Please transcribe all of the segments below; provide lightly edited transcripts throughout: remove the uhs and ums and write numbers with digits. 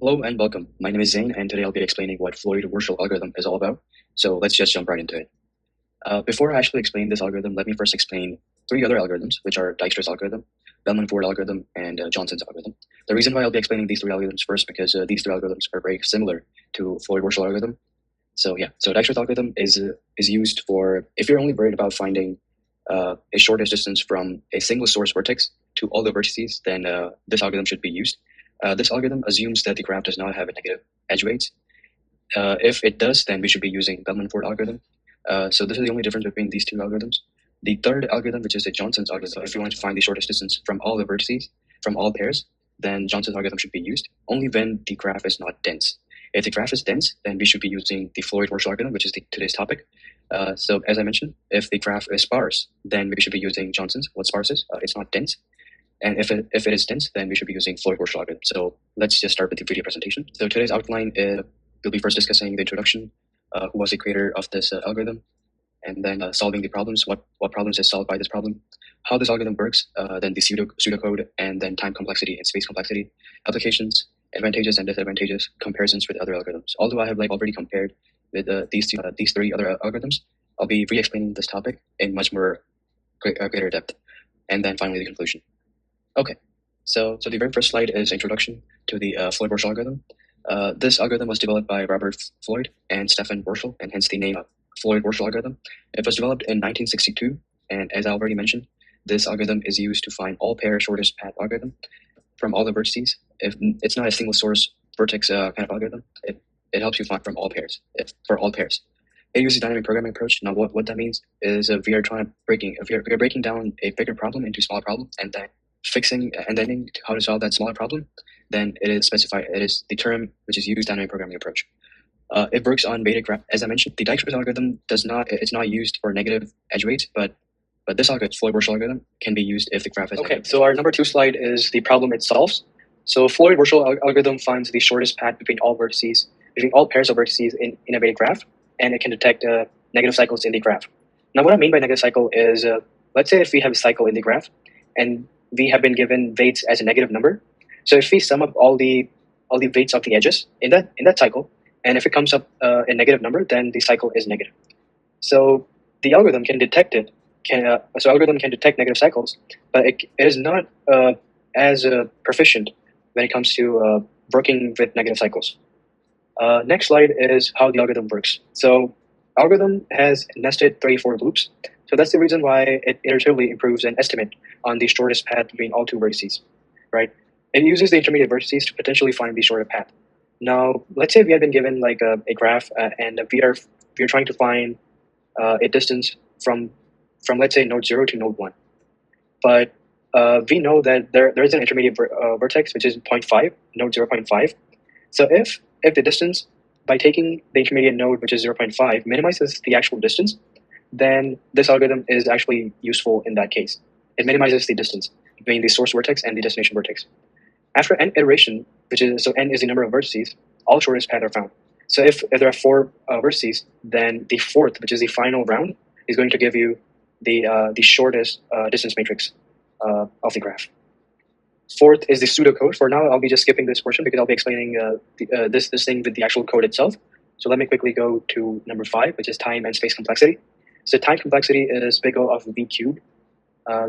Hello and welcome. My name is Zane, and today I'll be explaining what Floyd Warshall algorithm is all about. So let's just jump right into it. Before I actually explain this algorithm, let me first explain three other algorithms, which are Dijkstra's algorithm, Bellman-Ford algorithm, and Johnson's algorithm. The reason why I'll be explaining these three algorithms first because these three algorithms are very similar to Floyd Warshall algorithm. So Dijkstra's algorithm is used for if you're only worried about finding a shortest distance from a single source vertex to all the vertices, then this algorithm should be used. This algorithm assumes that the graph does not have a negative edge weights. If it does, then we should be using Bellman-Ford algorithm. So this is the only difference between these two algorithms. The third algorithm, which is the Johnson's algorithm, if you want to find the shortest distance from all the vertices, from all pairs, then Johnson's algorithm should be used only when the graph is not dense. If the graph is dense, then we should be using the Floyd-Warshall algorithm, which is today's topic. So as I mentioned, if the graph is sparse, then we should be using Johnson's. What sparse is? It's not dense. And if it is dense, then we should be using Floyd-Warshall algorithm. So let's just start with the video presentation. So today's outline we'll be first discussing the introduction, who was the creator of this algorithm, and then solving the problems, what problems is solved by this problem, how this algorithm works, then the pseudocode, and then time complexity and space complexity, applications, advantages and disadvantages, comparisons with other algorithms. Although I have already compared with these three other algorithms, I'll be re-explaining this topic in much more greater depth, and then finally the conclusion. Okay, so the very first slide is introduction to the Floyd-Warshall algorithm. This algorithm was developed by Robert Floyd and Stephen Warshall, and hence the name Floyd-Warshall algorithm. It was developed in 1962, and as I already mentioned, this algorithm is used to find all pair shortest path algorithm from all the vertices. If it's not a single source vertex kind of algorithm, it helps you find from all pairs, for all pairs. It uses dynamic programming approach. Now, what that means is we are breaking down a bigger problem into smaller problem, and then fixing and then how to solve that smaller problem, then it is specified. It is the term which is used dynamic programming approach. It works on weighted graph. As I mentioned, the Dijkstra's algorithm it's not used for negative edge weights, but this algorithm, Floyd-Warshall algorithm, can be used if the graph is negative. So our number 2 slide is the problem it solves. So Floyd-Warshall algorithm finds the shortest path between all vertices, between all pairs of vertices in a weighted graph, and it can detect negative cycles in the graph. Now, what I mean by negative cycle is, let's say if we have a cycle in the graph, and we have been given weights as a negative number. So if we sum up all the weights of the edges in that cycle, and if it comes up a negative number, then the cycle is negative. So the algorithm can detect it. Algorithm can detect negative cycles, but it is not as proficient when it comes to working with negative cycles. Next slide is how the algorithm works. So algorithm has nested 34 loops. So that's the reason why it iteratively improves an estimate on the shortest path between all two vertices, right? It uses the intermediate vertices to potentially find the shorter path. Now, let's say we have been given a graph, and we are trying to find a distance from let's say node 0 to node 1. But we know that there is an intermediate vertex which is 0.5, node 0.5. So if the distance by taking the intermediate node which is 0.5 minimizes the actual distance, then this algorithm is actually useful in that case. It minimizes the distance between the source vertex and the destination vertex. After n iteration, n is the number of vertices, all shortest paths are found. So if there are 4 vertices, then the fourth, which is the final round, is going to give you the shortest distance matrix of the graph. Fourth is the pseudocode. For now, I'll be just skipping this portion because I'll be explaining this thing with the actual code itself. So let me quickly go to number 5, which is time and space complexity. So time complexity is big O of v cubed.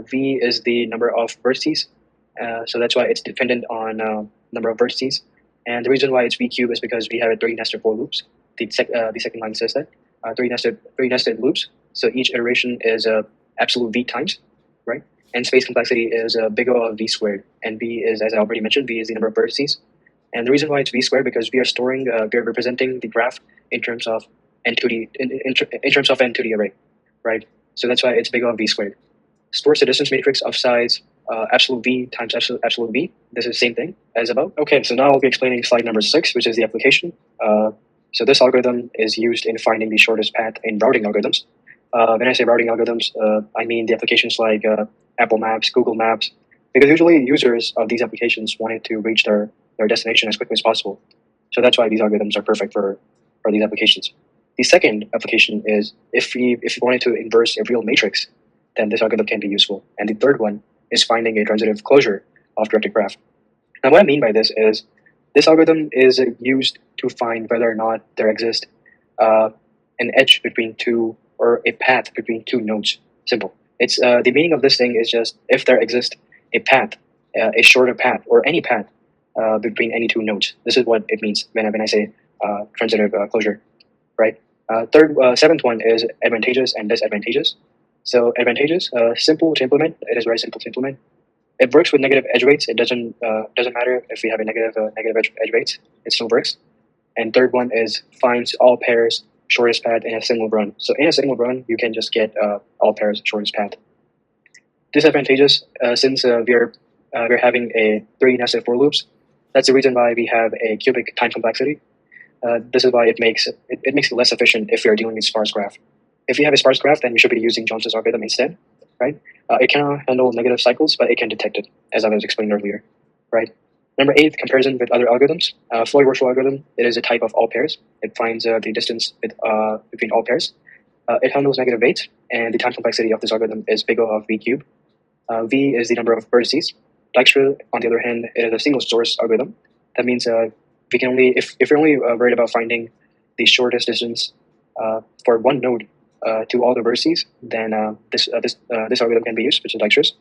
V is the number of vertices, so that's why it's dependent on number of vertices. And the reason why it's v cubed is because we have 3 nested for loops. The second line says that 3 nested loops. So each iteration is absolute v times, right? And space complexity is big O of v squared. And v is, as I already mentioned, v is the number of vertices. And the reason why it's v squared because we are representing the graph in terms of n to the in terms of n to the array, right? So that's why it's big O of v squared. Stores the distance matrix of size absolute v times absolute v. This is the same thing as above. Okay, so now I'll be explaining slide number 6, which is the application. So this algorithm is used in finding the shortest path in routing algorithms. When I say routing algorithms, I mean the applications like Apple Maps, Google Maps, because usually users of these applications wanted to reach their destination as quickly as possible. So that's why these algorithms are perfect for these applications. The second application is if we wanted to inverse a real matrix, then this algorithm can be useful. And the third one is finding a transitive closure of directed graph. Now, what I mean by this is This algorithm is used to find whether or not there exists uh, an edge between two, or a path between two nodes. Simple. It's the meaning of this thing is just if there exists a path, a shorter path, or any path between any two nodes. This is what it means when I say transitive closure, right? Seventh one is advantageous and disadvantageous. So advantageous, simple to implement. It is very simple to implement. It works with negative edge weights. It doesn't matter if we have a negative edge weights. It still works. And third one is finds all pairs shortest path in a single run. So in a single run, you can just get all pairs shortest path. Disadvantageous, since we're having three nested for loops. That's the reason why we have a cubic time complexity. This is why it makes it less efficient if we are dealing with sparse graph. If you have a sparse graph, then you should be using Johnson's algorithm instead, right? It cannot handle negative cycles, but it can detect it, as I was explaining earlier, right? Number 8, comparison with other algorithms. Floyd Warshall algorithm. It is a type of all pairs. It finds the distance between all pairs. It handles negative weights, and the time complexity of this algorithm is big O of v cubed. V is the number of vertices. Dijkstra, on the other hand, it is a single source algorithm. That means we can only, if you're only worried about finding the shortest distance for one node to all the vertices, then this algorithm can be used, which is Dijkstra's.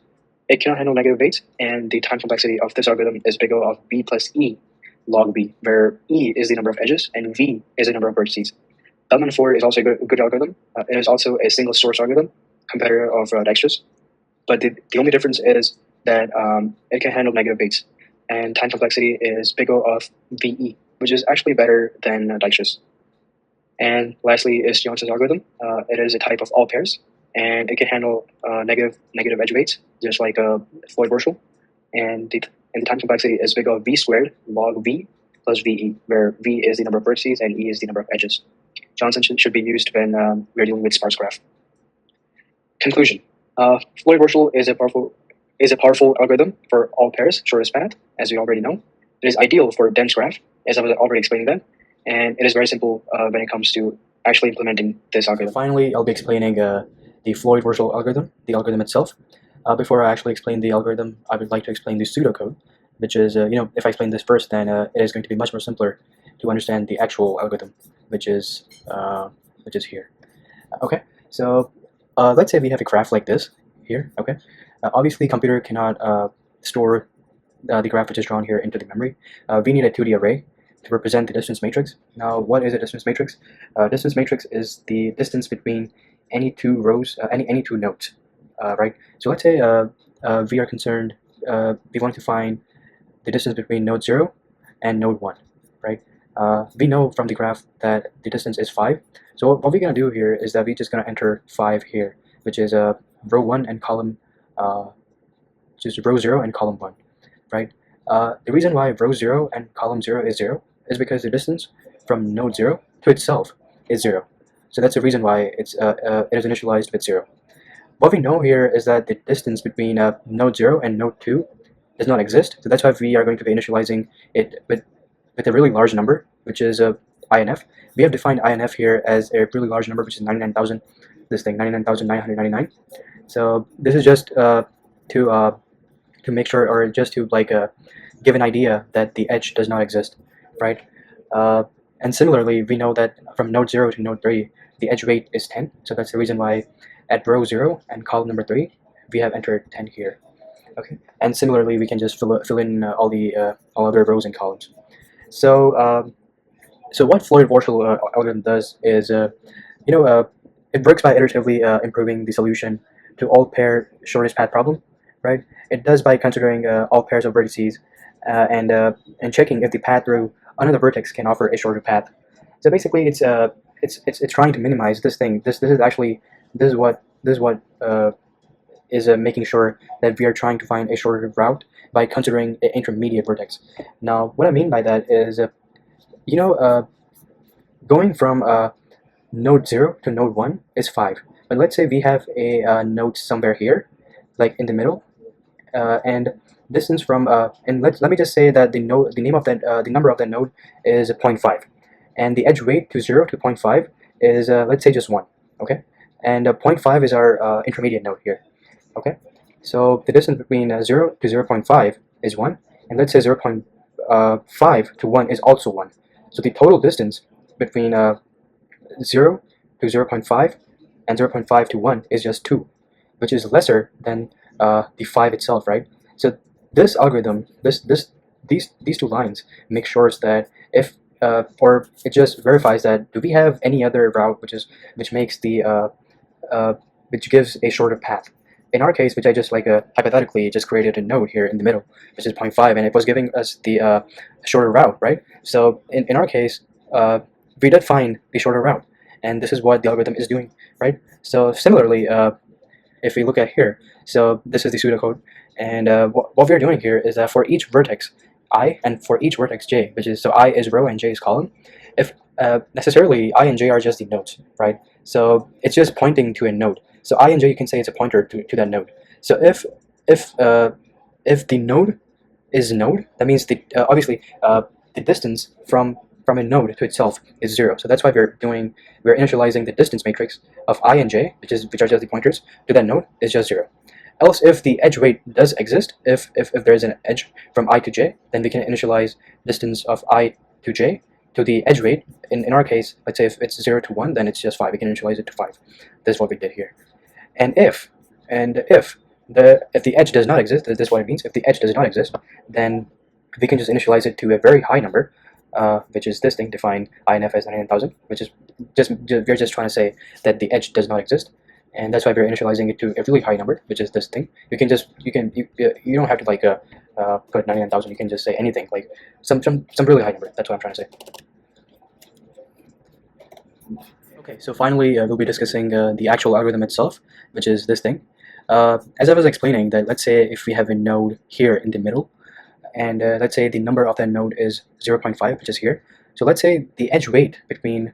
It cannot handle negative weights, and the time complexity of this algorithm is big O of v plus e log v, where e is the number of edges and v is the number of vertices. Bellman-Ford is also a good algorithm. It is also a single source algorithm, competitor of Dijkstra's. But the only difference is that it can handle negative weights, and time complexity is big O of VE, which is actually better than Dijkstra's. And lastly is Johnson's algorithm. It is a type of all pairs, and it can handle negative edge weights, just like Floyd Warshall. And the time complexity is big O of V squared log V plus VE, where V is the number of vertices and E is the number of edges. Johnson should be used when we're dealing with sparse graph. Conclusion. Floyd Warshall is a powerful algorithm for all pairs, shortest path, as we already know. It is ideal for dense graph, as I was already explaining that, and it is very simple when it comes to actually implementing this algorithm. Finally, I'll be explaining the Floyd Warshall algorithm, the algorithm itself. Before I actually explain the algorithm, I would like to explain the pseudocode, which is, if I explain this first, then it is going to be much more simpler to understand the actual algorithm, which is here. Okay, so let's say we have a graph like this here. Okay, obviously computer cannot store the graph which is drawn here into the memory. We need a 2D array to represent the distance matrix. Now, what is a distance matrix? Distance matrix is the distance between any two rows, any two nodes, right? So let's say we are concerned, we want to find the distance between node 0 and node 1, right? We know from the graph that the distance is 5. So what we're going to do here is that we're just going to enter 5 here, which is row 1 and column, just row 0 and column 1, right? The reason why row 0 and column 0 is 0 is because the distance from node 0 to itself is 0. So that's the reason why it is initialized with 0. What we know here is that the distance between node 0 and node 2 does not exist. So that's why we are going to be initializing it with a really large number, which is INF. We have defined INF here as a really large number, which is 99,000. This thing, 99,999. So this is just to make sure, or just to give an idea that the edge does not exist, right? And similarly, we know that from node 0 to node 3, the edge weight is 10. So that's the reason why at row 0 and column number 3, we have entered 10 here. Okay, and similarly, we can just fill in all other rows and columns. So so what Floyd Warshall algorithm does is, it works by iteratively improving the solution to all pair shortest path problem, right? It does by considering all pairs of vertices and checking if the path through another vertex can offer a shorter path. So basically, it's trying to minimize this thing. This is what is making sure that we are trying to find a shorter route by considering an intermediate vertex. Now, what I mean by that is, going from node 0 to node 1 is 5. But let's say we have a node somewhere here, like in the middle, and distance from and let me just say that the name of that the number of that node is 0.5, and the edge weight to 0 to 0.5 is let's say just 1. Okay, and 0.5 is our intermediate node here. Okay, so the distance between 0 to 0.5 is 1, and let's say 0.5 5 to 1 is also 1. So the total distance between 0 to 0.5 and 0.5 to 1 is just 2, which is lesser than the 5 itself, right? So this algorithm, these two lines make sure that if or it just verifies that do we have any other route which makes the which gives a shorter path. In our case, which I just hypothetically just created a node here in the middle, which is 0.5, and it was giving us the shorter route, right? So in our case, we did find the shorter route, and this is what the algorithm is doing, right? So similarly, if we look at here, so this is the pseudocode, and what we're doing here is that for each vertex I and for each vertex j, which is, so I is row and j is column, if necessarily I and j are just the nodes, right? So it's just pointing to a node. So I and j, you can say it's a pointer to that node. So if the node is node, that means the obviously the distance from a node to itself is 0. So that's why we're initializing the distance matrix of I and j, which are just the pointers to that node, is just 0. Else, if the edge weight does exist, if there is an edge from I to j, then we can initialize distance of I to j to the edge weight. In our case, let's say if it's 0 to 1, then it's just 5. We can initialize it to 5. This is what we did here. And if the edge does not exist, this is what it means. If the edge does not exist, then we can just initialize it to a very high number, which is this thing, define INF as 99,000, which is we're just trying to say that the edge does not exist, and that's why we're initializing it to a really high number, which is this thing. You don't have to put 99,000. You can just say anything, like some really high number. That's what I'm trying to say. Okay, so finally we'll be discussing the actual algorithm itself, which is this thing. As I was explaining, that let's say if we have a node here in the middle, and let's say the number of that node is 0.5, which is here. So let's say the edge weight between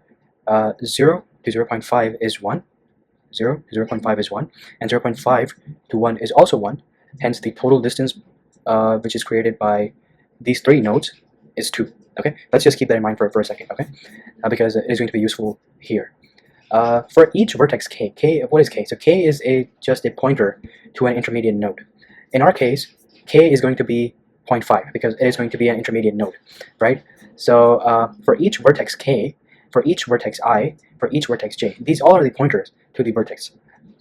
0 to 0.5 is 1, 0 to 0.5 is 1, and 0.5 to 1 is also 1. Hence the total distance which is created by these three nodes is 2. Okay, let's just keep that in mind for a second, okay? Because it is going to be useful here. For each vertex k, what is k? So k is just a pointer to an intermediate node. In our case, k is going to be 0.5 because it is going to be an intermediate node, right? So for each vertex k, for each vertex I, for each vertex j, these all are the pointers to the vertex,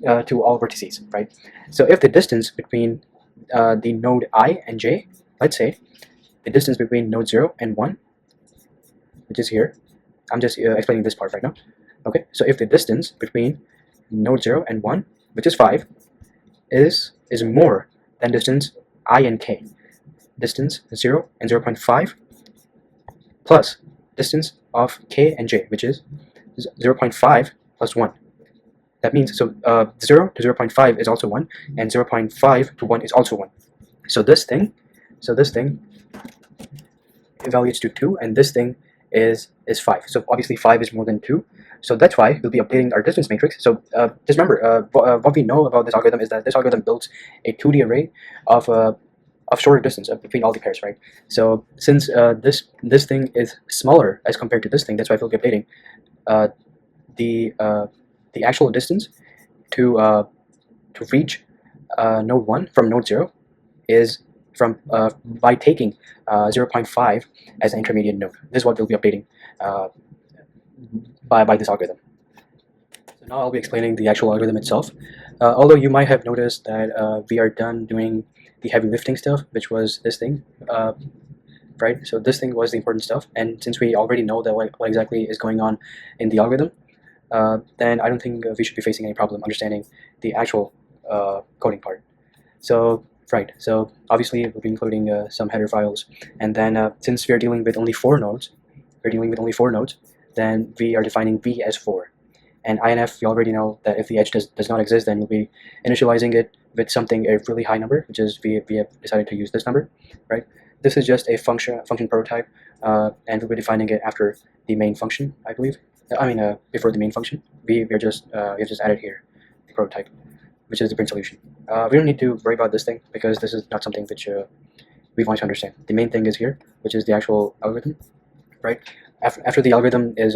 to all vertices, right? So if the distance between the node I and j, let's say the distance between node 0 and 1, which is here, I'm just explaining this part right now. Okay, so if the distance between node 0 and 1, which is 5, is more than distance I and k, distance 0 and 0.5 plus distance of k and j, which is 0.5 plus 1. That means, so 0 to 0.5 is also 1, and 0.5 to 1 is also 1. So this thing evaluates to 2, and this thing is 5. So obviously 5 is more than 2. So that's why we'll be updating our distance matrix. So just remember, what we know about this algorithm is that this algorithm builds a 2D array of shorter distance between all the pairs, right? So since this thing is smaller as compared to this thing, that's why we'll be updating the actual distance to reach node 1 from node 0 is from by taking 0.5 as an intermediate node. This is what we'll be updating by this algorithm. So now I'll be explaining the actual algorithm itself. Although you might have noticed that we are done doing the heavy lifting stuff, which was this thing, right? So this thing was the important stuff, and since we already know that what exactly is going on in the algorithm, then I don't think we should be facing any problem understanding the actual coding part. So right, so obviously we'll be including some header files, and then since we are dealing with only 4 nodes, then we are defining v as 4. And INF, you already know that if the edge does not exist, then we'll be initializing it with something a really high number, which is we have decided to use this number, right? This is just a function prototype, and we'll be defining it after the main function, I believe. Before the main function, we have just added here the prototype, which is the print solution. We don't need to worry about this thing because this is not something which we want to understand. The main thing is here, which is the actual algorithm, right? After the algorithm is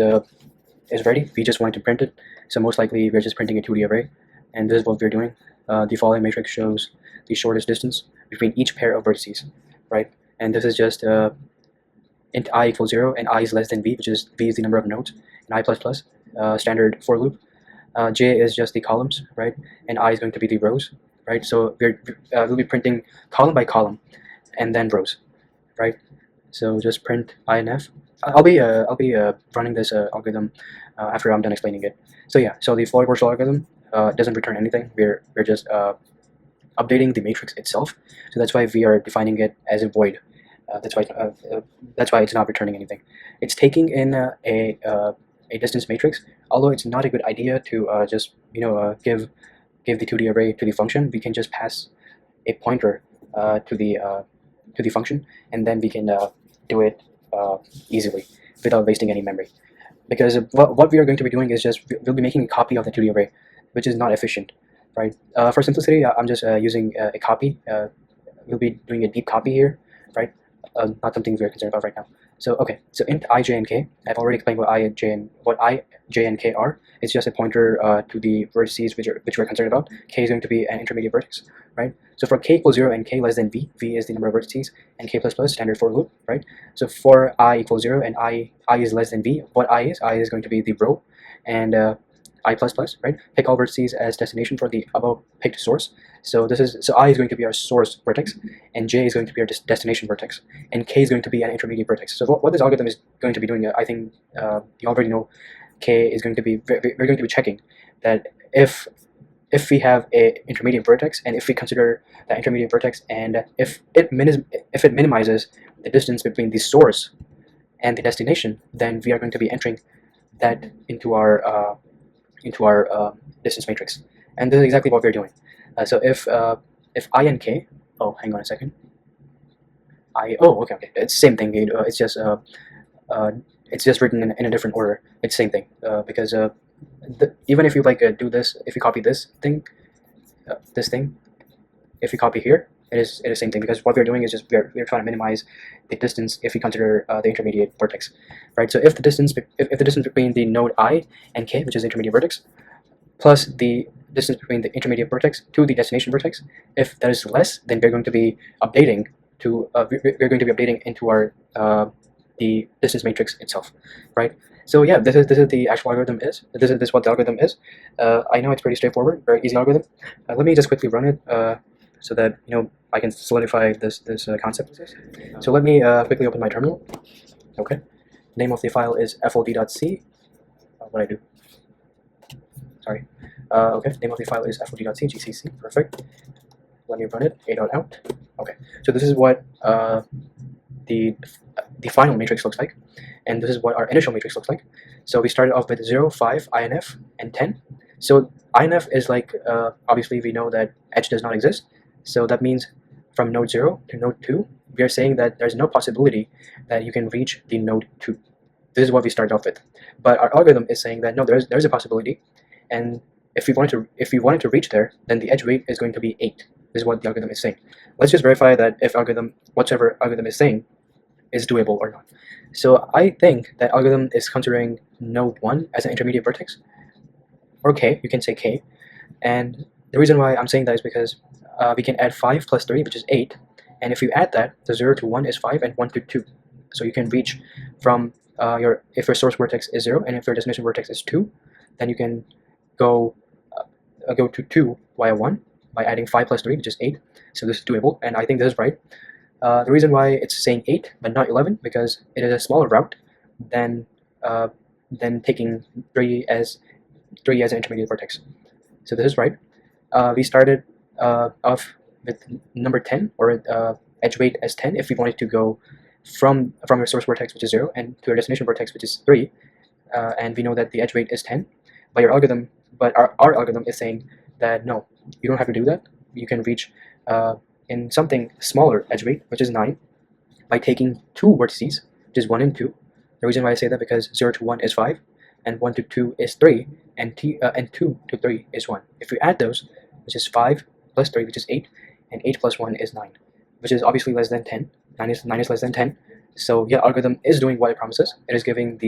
ready, we just want to print it. So most likely we're just printing a 2D array, and this is what we're doing. The following matrix shows the shortest distance between each pair of vertices, right? And this is just int I equals 0 and I is less than v, which is v is the number of nodes in I++, standard for loop. J is just the columns, right? And I is going to be the rows, right? So we'll be printing column by column and then rows, right? So just print I and F. I'll be running this algorithm after I'm done explaining it. So yeah, so the Floyd Warshall algorithm doesn't return anything. We're just updating the matrix itself. So that's why we are defining it as a void. That's why it's not returning anything. It's taking in a distance matrix. Although it's not a good idea to just give the 2D array to the function, we can just pass a pointer to the function, and then we can do it easily without wasting any memory. Because what we are going to be doing is just we'll be making a copy of the 2D array, which is not efficient, right? For simplicity, I'm just using a copy. We'll be doing a deep copy here, right? Not something we're concerned about right now. So okay, so int I, j, and k. I've already explained what I, j, and k are. It's just a pointer to the vertices which we're concerned about. K is going to be an intermediate vertex, right? So for k equals 0 and k less than v, v is the number of vertices, and k++ standard for loop, right? So for I equals 0 and I is less than v, what I is going to be the row, and I++, right? Pick all vertices as destination for the above picked source. So I is going to be our source vertex, and j is going to be our destination vertex, and k is going to be an intermediate vertex. So what this algorithm is going to be doing, I think you already know, k is going to be we're going to be checking that if we have a intermediate vertex, and if we consider that intermediate vertex, and if it minimizes the distance between the source and the destination, then we are going to be entering that into our distance matrix. And this is exactly what we're doing. So if I and k, oh, hang on a second. Okay, it's the same thing. It's just written in a different order. It's the same thing because even if you do this, if you copy this thing, if you copy here, it is the same thing, because what we're doing is just we're trying to minimize the distance if we consider the intermediate vertex, right? So if the distance between the node I and k, which is the intermediate vertex, plus the distance between the intermediate vertex to the destination vertex, if that is less, then we're going to be updating into our the distance matrix itself, right? So yeah, this is the actual algorithm is. This is what the algorithm is. I know it's pretty straightforward, very easy algorithm. Let me just quickly run it so that I can solidify this concept. So let me quickly open my terminal. Okay, name of the file is fld.c. What I do? Sorry. Okay, name of the file is fld.c, gcc. Perfect. Let me run it. a.out. Okay, so this is what the final matrix looks like, and this is what our initial matrix looks like. So we started off with 0, 5, INF, and 10. So INF is obviously we know that edge does not exist. So that means from node 0 to node 2, we are saying that there's no possibility that you can reach the node 2. This is what we started off with. But our algorithm is saying that no, there's a possibility, and if we wanted to reach there, then the edge weight is going to be 8. This is what the algorithm is saying. Let's just verify that if whatever algorithm is saying is doable or not. So I think that algorithm is considering node 1 as an intermediate vertex, or k, you can say k. And the reason why I'm saying that is because we can add 5 plus 3, which is 8. And if you add that, the 0 to 1 is 5, and 1 to 2. So you can reach from if your source vertex is 0, and if your destination vertex is 2, then you can go to 2 via 1 by adding 5 plus 3, which is 8. So this is doable, and I think this is right. The reason why it's saying 8 but not 11, because it is a smaller route than taking 3 as an intermediate vertex. So this is right. We started off with number 10, or edge weight as 10, if we wanted to go from your source vertex, which is 0, and to your destination vertex, which is 3, and we know that the edge weight is 10. But our algorithm is saying that no, you don't have to do that. You can reach in something smaller edge weight, which is 9, by taking 2 vertices, which is 1 and 2. The reason why I say that, because 0 to 1 is 5, and 1 to 2 is 3, and 2 to 3 is 1. If we add those, which is 5 plus 3, which is 8, and 8 plus 1 is 9, which is obviously less than 10. 9 is less than 10. So yeah, algorithm is doing what it promises. It is giving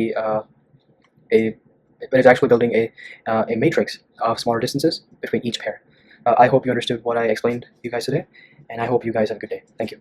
it is actually building a matrix of smaller distances between each pair. I hope you understood what I explained to you guys today, and I hope you guys have a good day. Thank you.